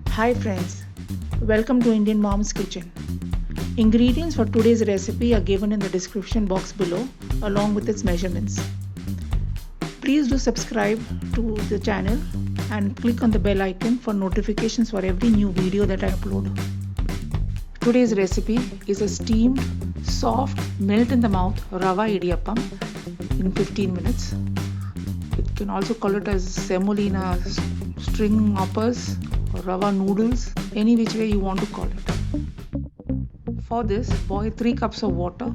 Hi friends, welcome to Indian Mom's Kitchen. Ingredients for today's recipe are given in the description box below along with its measurements. Please do subscribe to the channel and click on the bell icon for notifications for every new video that I upload. Today's recipe is a steamed, soft, melt in the mouth Rava Idi Appam in 15 minutes. You can also call it as Semolina string hoppers or Rava noodles, any which way you want to call it. For this, boil 3 cups of water.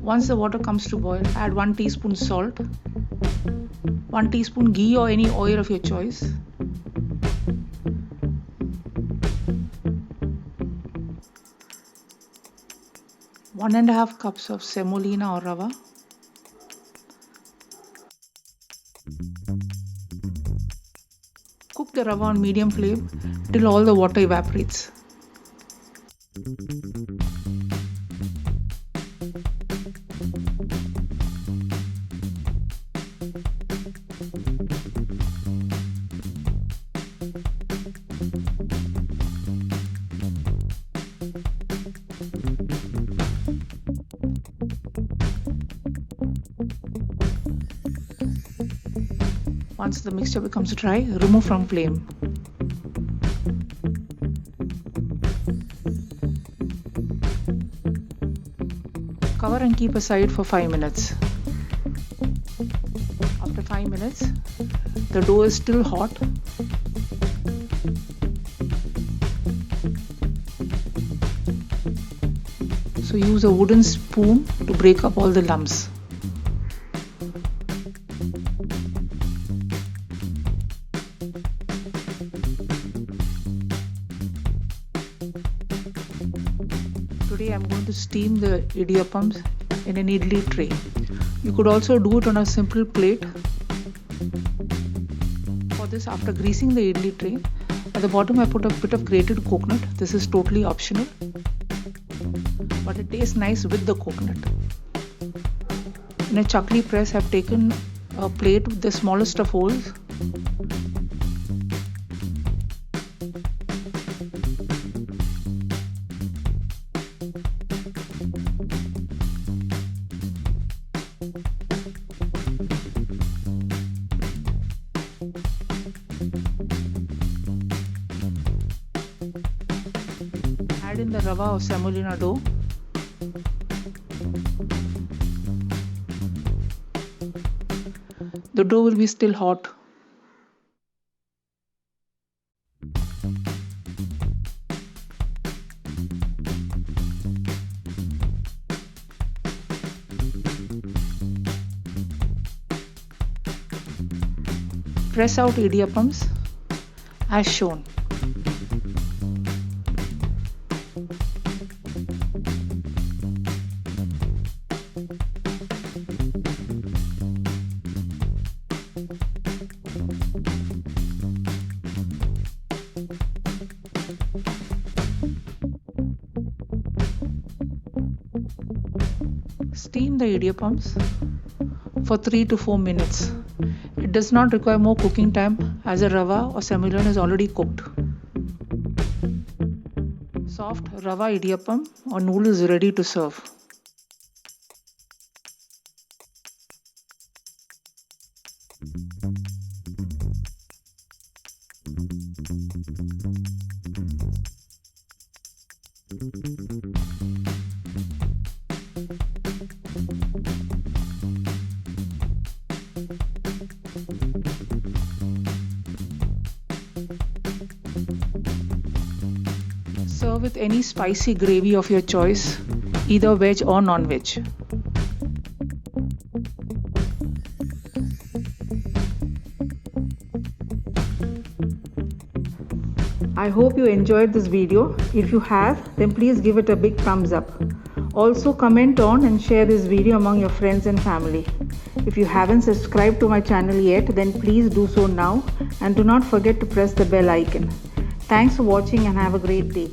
Once the water comes to boil, add 1 teaspoon salt, 1 teaspoon ghee or any oil of your choice, one and a half cups of semolina or rava, cook the rava on medium flame till all the water evaporates. Once the mixture becomes dry, remove from flame. Cover and keep aside for 5 minutes. After 5 minutes, the dough is still hot. So use a wooden spoon to break up all the lumps. Today I'm going to steam the idiyappams in an idli tray. You could also do it on a simple plate. For this, after greasing the idli tray, at the bottom I put a bit of grated coconut. This is totally optional, but it tastes nice with the coconut. In a CHAKLI press, I've taken a plate with the smallest of holes. Add in the rava or semolina dough. The dough will be still hot. Press out idiyappams as shown. Steam the idiyappams for 3 to 4 minutes. It does not require more cooking time as the rava or semolina is already cooked. Soft rava idiyappam or noodles is ready to serve. Serve with any spicy gravy of your choice, either veg or non-veg. I hope you enjoyed this video. If you have, then please give it a big thumbs up. Also comment on and share this video among your friends and family. If you haven't subscribed to my channel yet, then please do so now and do not forget to press the bell icon. Thanks for watching and have a great day.